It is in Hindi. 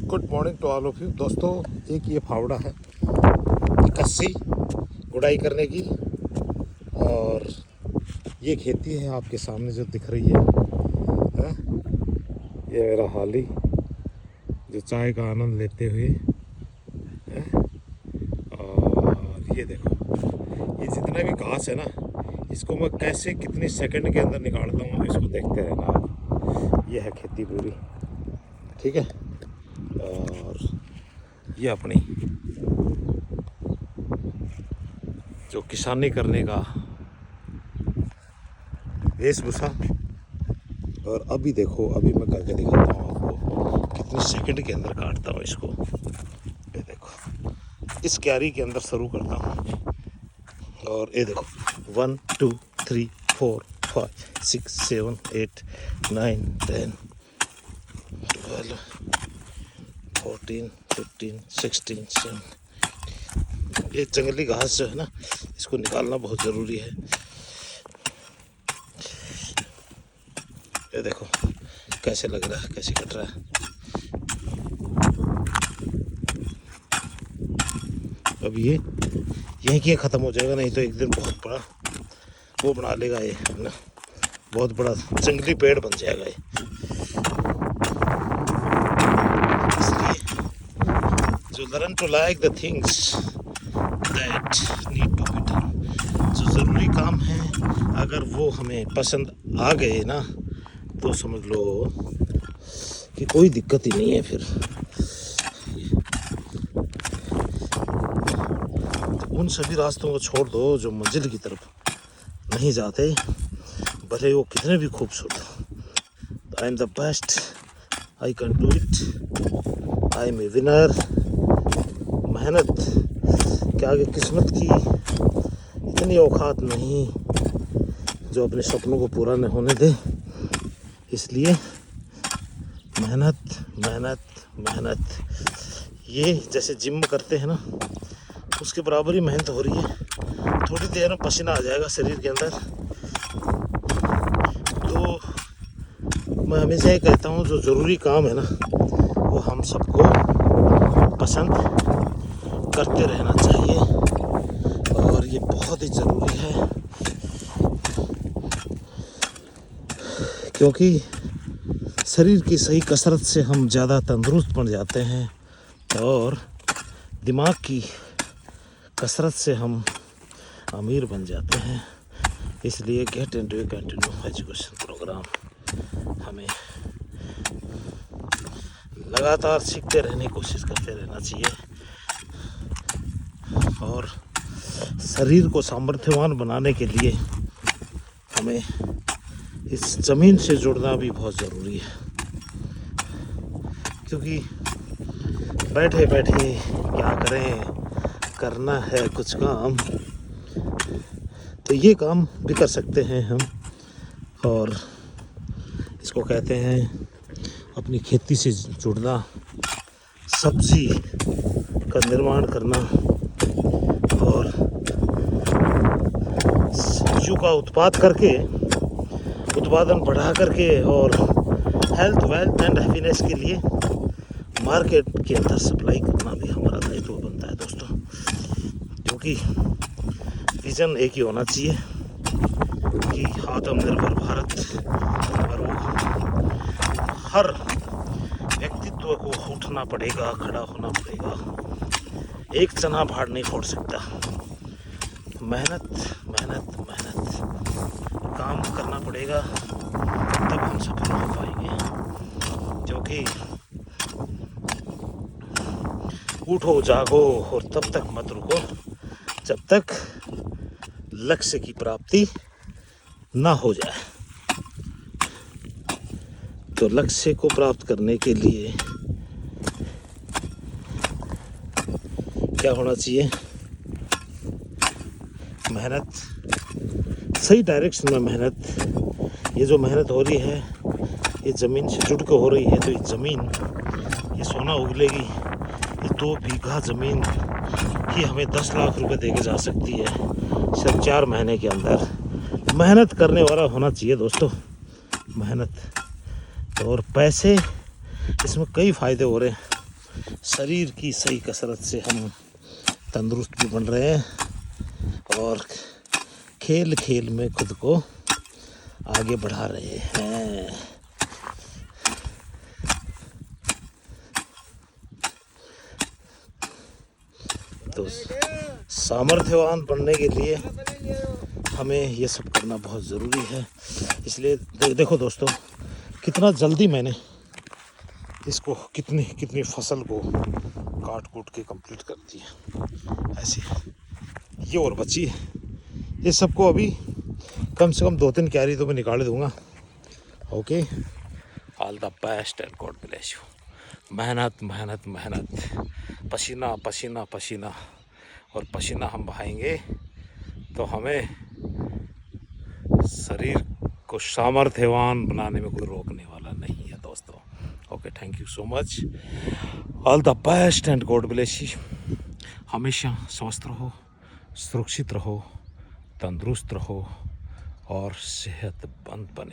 Good morning to all of you दोस्तों। एक ये फावड़ा है कस्सी गुड़ाई करने की, और ये खेती है आपके सामने जो दिख रही है, ये मेरा हाली जो चाय का आनंद लेते हुए है। और ये देखो, ये जितना भी घास है ना, इसको मैं कैसे कितने सेकंड के अंदर निकालता हूँ, इसको देखते रहना आप। ये है खेती पूरी, ठीक है। और ये अपनी जो किसानी करने का वेशभूषा। और अभी देखो, अभी मैं करके दिखाता हूँ आपको कितने सेकंड के अंदर काटता हूँ इसको। ये देखो, इस क्यारी के अंदर शुरू करता हूँ, और ये देखो 1 2 3 4 5 6 7 8 9 10 12 14 15 16 17। ये जंगली घास जो है ना, इसको निकालना बहुत ज़रूरी है। ये देखो कैसे लग रहा है, कैसे कट रहा है। अब ये यहीं की ख़त्म हो जाएगा, नहीं तो एक दिन बहुत बड़ा वो बना लेगा ये ना, बहुत बड़ा जंगली पेड़ बन जाएगा ये। जो learn to like the things that need to be done, जो ज़रूरी काम है अगर वो हमें पसंद आ गए ना, तो समझ लो कि कोई दिक्कत ही नहीं है फिर। तो उन सभी रास्तों को छोड़ दो जो मंजिल की तरफ नहीं जाते, भले वो कितने भी खूबसूरत हो। I am the best, I can do it, I am a winner. मेहनत के आगे किस्मत की इतनी औकात नहीं जो अपने सपनों को पूरा न होने दे। इसलिए मेहनत मेहनत मेहनत, ये जैसे जिम करते हैं ना, उसके बराबर ही मेहनत हो रही है। थोड़ी देर में पसीना आ जाएगा शरीर के अंदर। तो मैं हमेशा ये कहता हूँ, जो ज़रूरी काम है ना, वो हम सबको पसंद करते रहना चाहिए, और ये बहुत ही ज़रूरी है। क्योंकि शरीर की सही कसरत से हम ज़्यादा तंदुरुस्त बन जाते हैं, और दिमाग की कसरत से हम अमीर बन जाते हैं। इसलिए get into continue education programme हमें लगातार सीखते रहने की कोशिश करते रहना चाहिए, और शरीर को सामर्थ्यवान बनाने के लिए हमें इस ज़मीन से जुड़ना भी बहुत ज़रूरी है। क्योंकि बैठे बैठे क्या करें, करना है कुछ काम, तो ये काम भी कर सकते हैं हम। और इसको कहते हैं अपनी खेती से जुड़ना, सब्जी का निर्माण करना, और सब्जियों का उत्पादन बढ़ा करके, और हेल्थ वेल्थ एंड हैप्पीनेस के लिए मार्केट के अंदर सप्लाई करना भी हमारा दायित्व बनता है दोस्तों। क्योंकि विजन एक ही होना चाहिए कि आत्मनिर्भर भारत, और वो हर व्यक्तित्व को उठना पड़ेगा, खड़ा होना पड़ेगा। एक चना भाड़ नहीं फोड़ सकता। मेहनत मेहनत मेहनत काम करना पड़ेगा, तब हम सफल हो पाएंगे। क्योंकि उठो जागो और तब तक मत रुको जब तक लक्ष्य की प्राप्ति ना हो जाए। तो लक्ष्य को प्राप्त करने के लिए क्या होना चाहिए? मेहनत, सही डायरेक्शन में मेहनत। ये जो मेहनत हो रही है, ये ज़मीन से जुड़ कर हो रही है। तो ये ज़मीन, ये सोना उगलेगी। ये 2 बीघा ज़मीन ही हमें 10 लाख रुपए दे के जा सकती है सिर्फ 4 महीने के अंदर। मेहनत करने वाला होना चाहिए दोस्तों, मेहनत। और पैसे, इसमें कई फ़ायदे हो रहे हैं। शरीर की सही कसरत से हम तंदुरुस्त भी बन रहे हैं और खेल खेल में खुद को आगे बढ़ा रहे हैं। तो सामर्थ्यवान बनने के लिए हमें ये सब करना बहुत ज़रूरी है। इसलिए देखो दोस्तों, कितना जल्दी मैंने इसको कितनी फसल को काट कूट के कंप्लीट कर दिया। ऐसे ये और बची है, इस सबको अभी कम से कम 2-3 क्यारी तो मैं निकाल दूंगा। Okay, all the best and God bless you. मेहनत मेहनत मेहनत, पसीना पसीना पसीना, और पसीना हम बहाएंगे तो हमें शरीर को सामर्थ्यवान बनाने में कोई रोकने वाला नहीं है दोस्तों। Okay, thank you so much, all the best and God bless you. हमेशा स्वस्थ रहो, सुरक्षित रहो, तंदुरुस्त रहो और सेहतमंद बने।